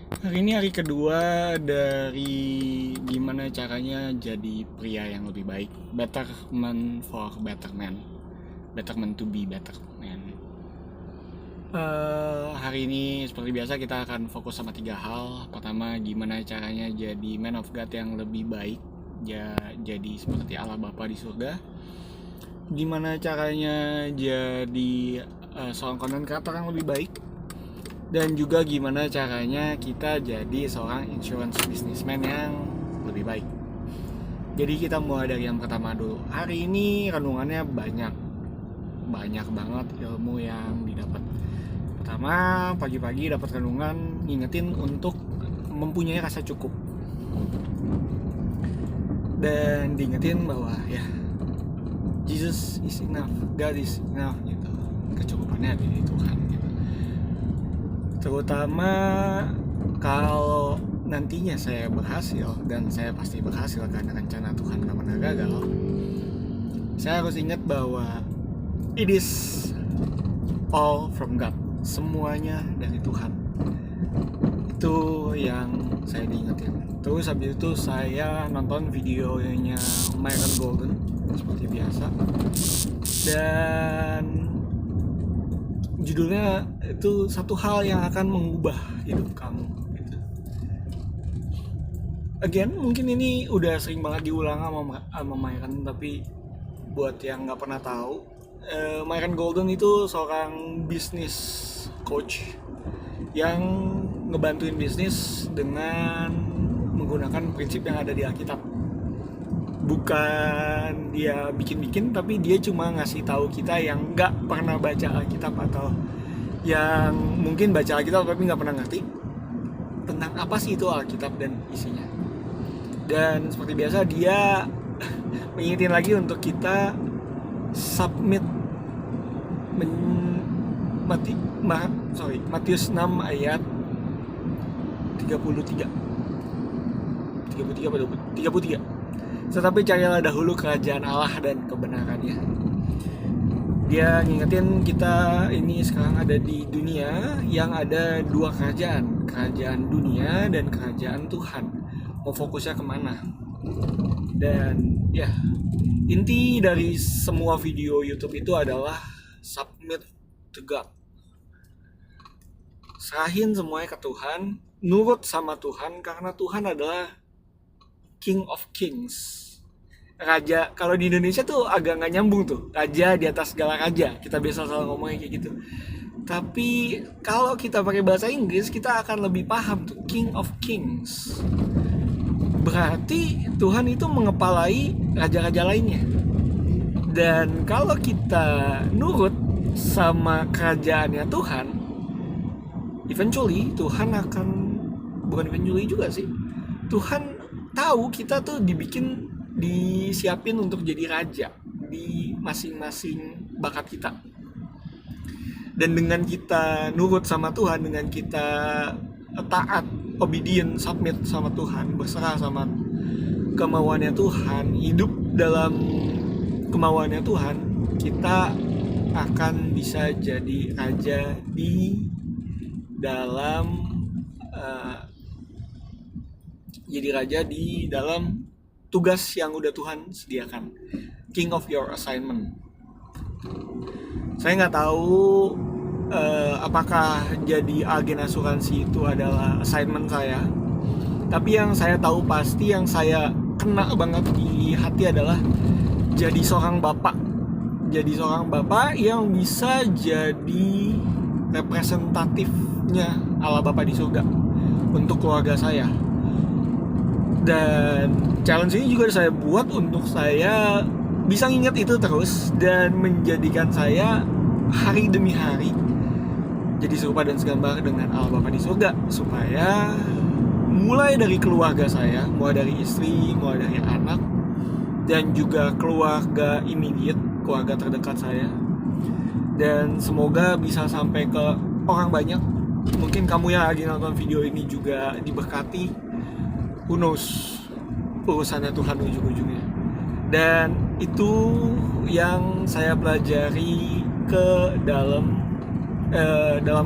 Hari ini hari kedua dari gimana caranya jadi pria yang lebih baik. Better man for better man. Better man to be better man. Hari ini seperti biasa kita akan fokus sama 3 hal. Pertama, gimana caranya jadi man of God yang lebih baik. Jadi seperti Allah Bapa di surga. Gimana caranya jadi seorang content creator yang lebih baik. Dan juga gimana caranya kita jadi seorang insurance businessman yang lebih baik. Jadi kita mulai dari yang pertama dulu. Hari ini renungannya banyak banget ilmu yang didapat. Pertama, pagi-pagi dapat renungan ngingetin untuk mempunyai rasa cukup. Dan diingetin bahwa ya Jesus is enough, God is enough gitu. Kecukupannya ada di Tuhan gitu. Terutama kalau nantinya saya berhasil, dan saya pasti berhasil karena rencana Tuhan gak pernah gagal, saya harus ingat bahwa it is all from God, semuanya dari Tuhan. Itu yang saya diingetin. Terus habis itu saya nonton videonya Myron Golden seperti biasa, dan judulnya itu satu hal yang akan mengubah hidup kamu gitu. Again, mungkin ini udah sering banget diulang sama Myron, tapi buat yang nggak pernah tahu, Myron Golden itu seorang bisnis coach yang ngebantuin bisnis dengan menggunakan prinsip yang ada di Alkitab. Bukan dia bikin-bikin, tapi dia cuma ngasih tahu kita yang nggak pernah baca Alkitab atau yang mungkin baca Alkitab tapi nggak pernah ngerti tentang apa sih itu Alkitab dan isinya. Dan seperti biasa dia mengingetin lagi untuk kita submit Matius 6 ayat 33. Tetapi carilah dahulu kerajaan Allah dan kebenarannya. Dia ngingetin kita ini sekarang ada di dunia yang ada dua kerajaan, kerajaan dunia dan kerajaan Tuhan. Mau fokusnya kemana? Dan ya, inti dari semua video YouTube itu adalah submit to God. Serahin semuanya ke Tuhan, nurut sama Tuhan, karena Tuhan adalah King of Kings, raja. Kalau di Indonesia tuh agak nggak nyambung tuh, raja di atas segala raja, kita biasa selalu ngomongnya kayak gitu. Tapi kalau kita pakai bahasa Inggris, kita akan lebih paham tuh, King of Kings. Berarti Tuhan itu mengepalai raja-raja lainnya. Dan kalau kita nurut sama kerajaannya Tuhan, eventually Tuhan akan, bukan eventually juga sih, Tuhan tahu kita tuh disiapin untuk jadi raja di masing-masing bakat kita. Dan dengan kita nurut sama Tuhan, dengan kita taat, obedient, submit sama Tuhan, berserah sama kemauannya Tuhan, hidup dalam kemauannya Tuhan, kita akan bisa jadi raja di dalam tugas yang udah Tuhan sediakan. King of your assignment. Saya nggak tahu apakah jadi agen asuransi itu adalah assignment saya. Tapi yang saya tahu pasti, yang saya kena banget di hati adalah jadi seorang bapak. Jadi seorang bapak yang bisa jadi representatifnya Allah Bapa di surga untuk keluarga saya. Dan challenge ini juga saya buat untuk saya bisa nginget itu terus dan menjadikan saya hari demi hari jadi serupa dan segambar dengan Allah Bapa di surga, supaya mulai dari keluarga saya, mulai dari istri, mulai dari anak, dan juga keluarga immediate, keluarga terdekat saya, dan semoga bisa sampai ke orang banyak. Mungkin kamu yang lagi nonton video ini juga diberkati. Who knows, urusannya Tuhan ujung-ujungnya. Dan itu yang saya pelajari ke dalam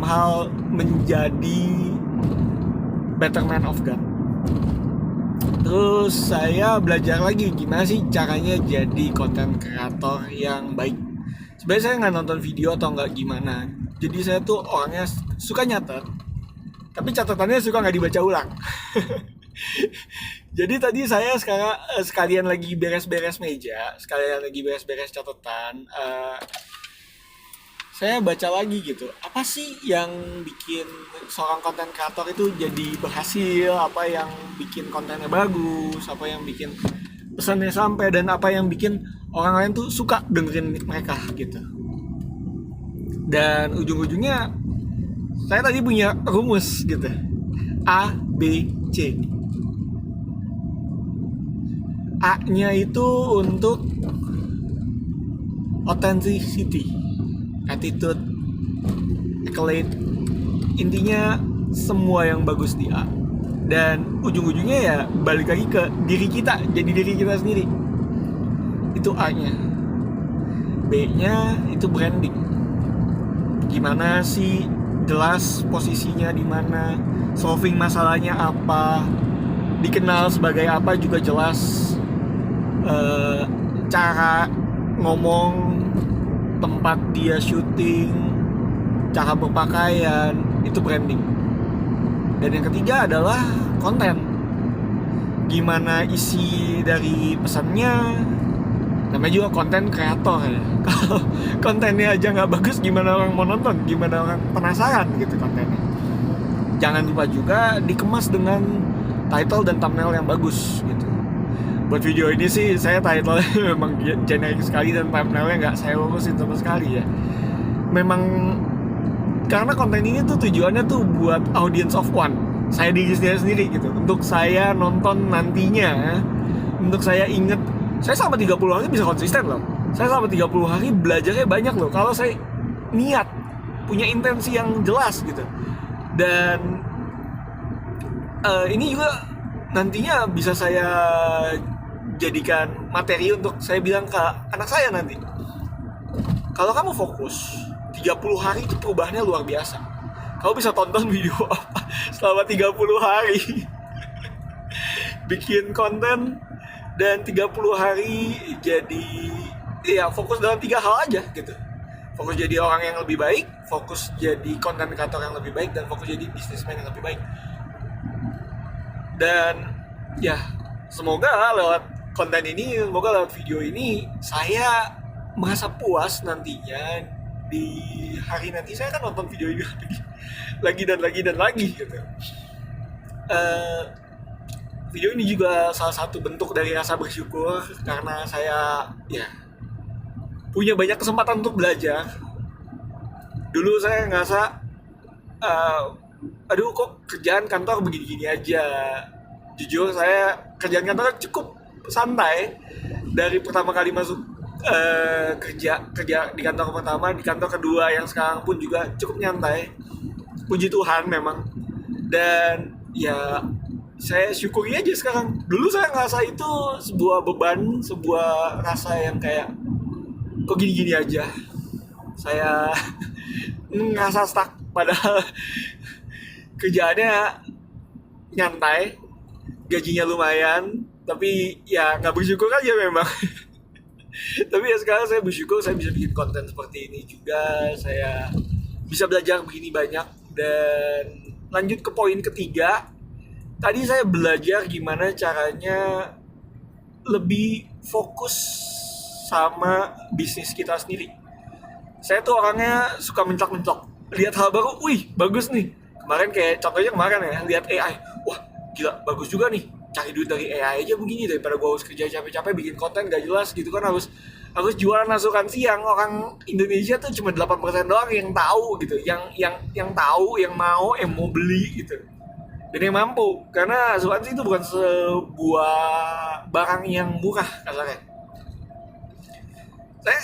hal menjadi Better Man of God. Terus saya belajar lagi gimana sih caranya jadi konten kreator yang baik. Sebenarnya saya nggak nonton video atau nggak gimana. Jadi saya tuh orangnya suka nyatet, tapi catatannya suka nggak dibaca ulang. Jadi tadi saya sekarang sekalian lagi beres-beres meja, sekalian lagi beres-beres catatan. Saya baca lagi gitu, apa sih yang bikin seorang konten kreator itu jadi berhasil, apa yang bikin kontennya bagus, apa yang bikin pesannya sampai, dan apa yang bikin orang lain tuh suka dengerin mereka gitu. Dan ujung-ujungnya saya tadi punya rumus gitu, A, B, C. A-nya itu untuk authenticity, attitude, accolade, intinya semua yang bagus di A. Dan ujung-ujungnya ya balik lagi ke diri kita, jadi diri kita sendiri. Itu A-nya. B-nya itu branding. Gimana sih, jelas posisinya di mana, solving masalahnya apa, dikenal sebagai apa juga jelas. Cara ngomong, tempat dia syuting, cara berpakaian, itu branding. Dan yang ketiga adalah konten. Gimana isi dari pesannya, namanya juga konten kreator ya. Kalau kontennya aja nggak bagus, gimana orang mau nonton, gimana orang penasaran gitu kontennya. Jangan lupa juga dikemas dengan title dan thumbnail yang bagus gitu. Buat video ini sih saya title-nya memang generik sekali dan thumbnailnya nggak saya urusin sama sekali ya. Memang karena konten ini tuh tujuannya tuh buat audience of one, saya diri sendiri gitu, untuk saya nonton nantinya, untuk saya inget, saya selama 30 hari bisa konsisten loh. Saya selama 30 hari belajarnya banyak loh, kalau saya niat, punya intensi yang jelas gitu. Dan ini juga nantinya bisa saya jadikan materi untuk saya bilang ke anak saya nanti. Kalau kamu fokus 30 hari itu perubahannya luar biasa. Kamu bisa tonton video apa selama 30 hari. Bikin konten dan 30 hari jadi ya fokus dalam 3 hal aja gitu. Fokus jadi orang yang lebih baik, fokus jadi konten kreator yang lebih baik, dan fokus jadi businessman yang lebih baik. Dan ya semoga lewat konten ini, semoga lewat video ini saya merasa puas nantinya. Di hari nanti saya kan nonton video ini lagi dan lagi gitu. Video ini juga salah satu bentuk dari rasa bersyukur karena saya ya punya banyak kesempatan untuk belajar. Dulu saya ngerasa aduh kok kerjaan kantor begini-gini aja. Jujur saya kerjaan kantor cukup santai dari pertama kali masuk kerja di kantor pertama, di kantor kedua yang sekarang pun juga cukup nyantai, puji Tuhan memang. Dan ya saya syukuri aja sekarang. Dulu saya ngerasa itu sebuah beban, sebuah rasa yang kayak kok gini-gini aja, saya ngerasa stuck, padahal kerjaannya nyantai, gajinya lumayan, tapi ya nggak bersyukur aja memang. Tapi ya sekarang saya bersyukur saya bisa bikin konten seperti ini juga, saya bisa belajar begini banyak. Dan lanjut ke poin ketiga, tadi saya belajar gimana caranya lebih fokus sama bisnis kita sendiri. Saya tuh orangnya suka mencolok-mencolok, lihat hal baru, wih bagus nih. Contohnya kemarin ya, lihat AI, wah gila bagus juga nih, cari duit dari AI aja begini, daripada gue harus kerja capek-capek bikin konten gak jelas gitu kan, harus jualan asuransi yang orang Indonesia tuh cuma 8% doang yang tahu gitu, yang tahu, yang mau beli gitu, dan yang mampu, karena asuransi itu bukan sebuah barang yang murah kasarnya. Saya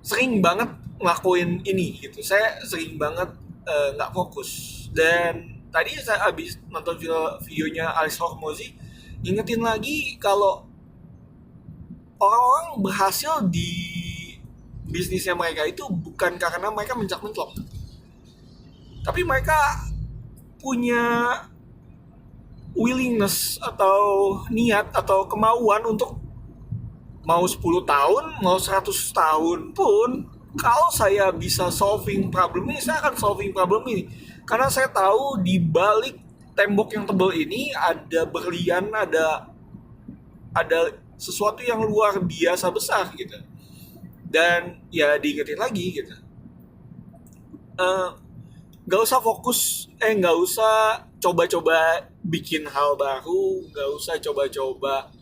sering banget ngelakuin ini gitu, saya sering banget nggak fokus. Dan tadi saya habis nonton videonya Alex Hormozi, ingetin lagi kalau orang-orang berhasil di bisnisnya mereka itu bukan karena mereka mencak-mencolok, tapi mereka punya willingness atau niat atau kemauan untuk mau 10 tahun, mau 100 tahun pun, kalau saya bisa solving problem ini, saya akan solving problem ini. Karena saya tahu di balik tembok yang tebal ini ada berlian, ada sesuatu yang luar biasa besar gitu. Dan ya diingetin lagi gitu. Gak usah fokus, gak usah coba-coba bikin hal baru, gak usah coba-coba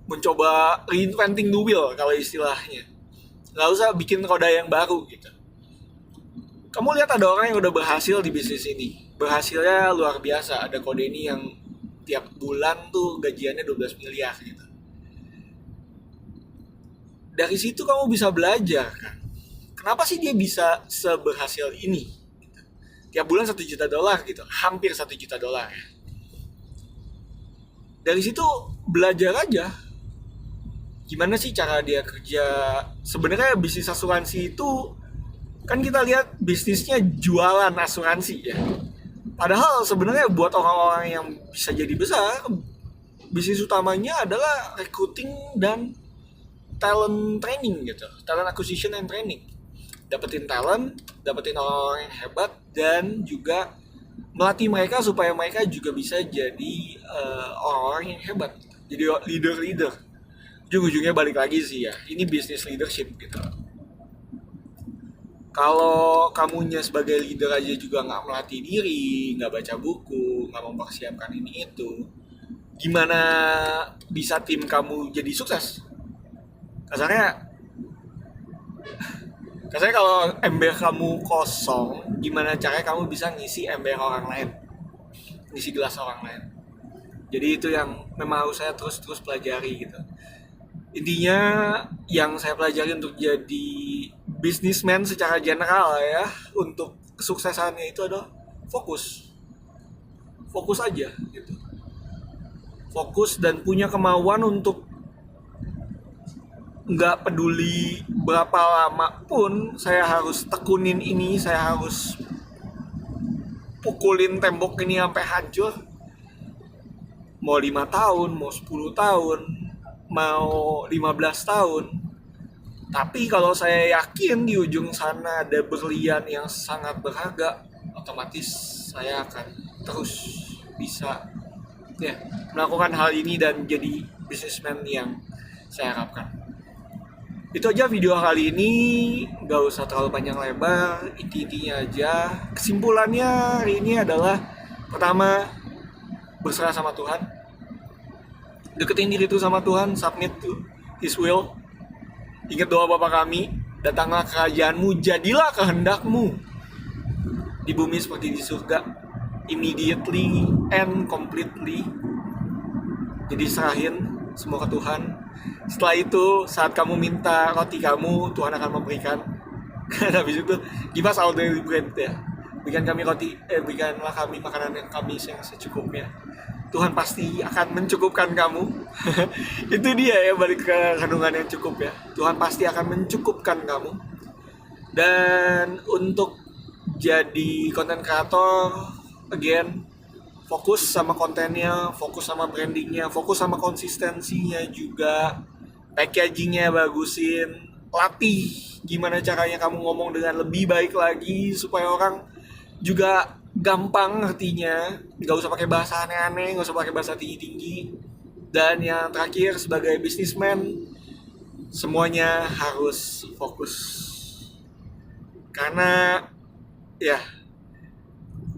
mencoba reinventing the wheel kalau istilahnya. Gak usah bikin roda yang baru gitu. Kamu lihat ada orang yang udah berhasil di bisnis ini. Berhasilnya luar biasa. Ada kode ini yang tiap bulan tuh gajiannya 12 miliar gitu. Dari situ kamu bisa belajar kan. Kenapa sih dia bisa seberhasil ini? Tiap bulan $1 juta gitu. Hampir $1 juta ya. Dari situ belajar aja. Gimana sih cara dia kerja. Sebenarnya bisnis asuransi itu kan kita lihat bisnisnya jualan asuransi ya. Padahal sebenarnya buat orang-orang yang bisa jadi besar, bisnis utamanya adalah recruiting dan talent training gitu. Talent acquisition and training. Dapetin talent, dapetin orang-orang yang hebat, dan juga melatih mereka supaya mereka juga bisa jadi orang-orang yang hebat. Jadi leader-leader. Ujung-ujungnya balik lagi sih ya, ini business leadership gitu. Kalau kamunya sebagai leader aja juga nggak melatih diri, nggak baca buku, nggak mempersiapkan ini itu, gimana bisa tim kamu jadi sukses? Kasarnya kalau ember kamu kosong, gimana caranya kamu bisa ngisi ember orang lain, ngisi gelas orang lain? Jadi itu yang memang harus saya terus pelajari gitu. Intinya yang saya pelajari untuk jadi businessman secara general ya, untuk kesuksesannya itu adalah fokus aja gitu. Fokus dan punya kemauan untuk nggak peduli berapa lama pun saya harus tekunin ini, saya harus pukulin tembok ini sampai hancur. Mau 5 tahun, mau 10 tahun, mau 15 tahun. Tapi kalau saya yakin di ujung sana ada berlian yang sangat berharga, otomatis saya akan terus bisa ya melakukan hal ini dan jadi businessman yang saya harapkan. Itu aja video kali ini, gak usah terlalu panjang lebar, intinya aja. Kesimpulannya hari ini adalah, pertama, berserah sama Tuhan, deketin diri itu sama Tuhan, submit to His will. Ingat doa Bapa kami, datanglah kerajaanmu, jadilah kehendakmu di bumi seperti di surga, immediately and completely. Jadi serahin semua ke Tuhan. Setelah itu, saat kamu minta roti kamu, Tuhan akan memberikan. Habis itu, give us our daily bread ya. Berikanlah kami makanan yang kami yang secukupnya. Tuhan pasti akan mencukupkan kamu. Itu dia ya, balik ke kandungan yang cukup ya. Tuhan pasti akan mencukupkan kamu. Dan untuk jadi content creator, again, fokus sama kontennya, fokus sama brandingnya, fokus sama konsistensinya juga. Packagingnya bagusin, latih gimana caranya kamu ngomong dengan lebih baik lagi supaya orang juga gampang ngertinya, nggak usah pakai bahasa aneh-aneh, nggak usah pakai bahasa tinggi-tinggi. Dan yang terakhir, sebagai businessman, semuanya harus fokus. Karena ya,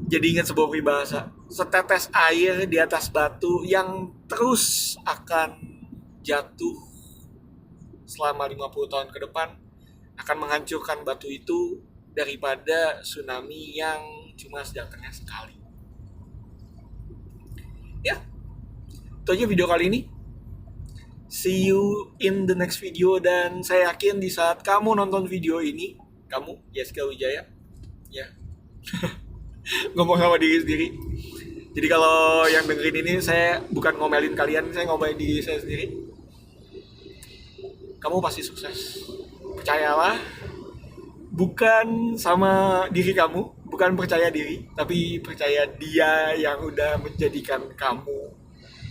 jadi ingat sebuah peribahasa, setetes air di atas batu yang terus akan jatuh selama 50 tahun ke depan akan menghancurkan batu itu daripada tsunami yang cuma sedatangnya sekali. Ya, itu aja video kali ini. See you in the next video, dan saya yakin di saat kamu nonton video ini, kamu, Jessica Wijaya, ya, ngomong sama diri sendiri. Jadi kalau yang dengerin ini, saya bukan ngomelin kalian, saya ngomelin diri saya sendiri. Kamu pasti sukses. Percayalah, bukan sama diri kamu, bukan percaya diri, tapi percaya Dia yang udah menjadikan kamu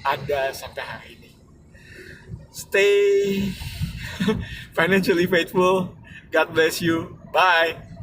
ada sampai hari ini. Stay financially faithful. God bless you. Bye.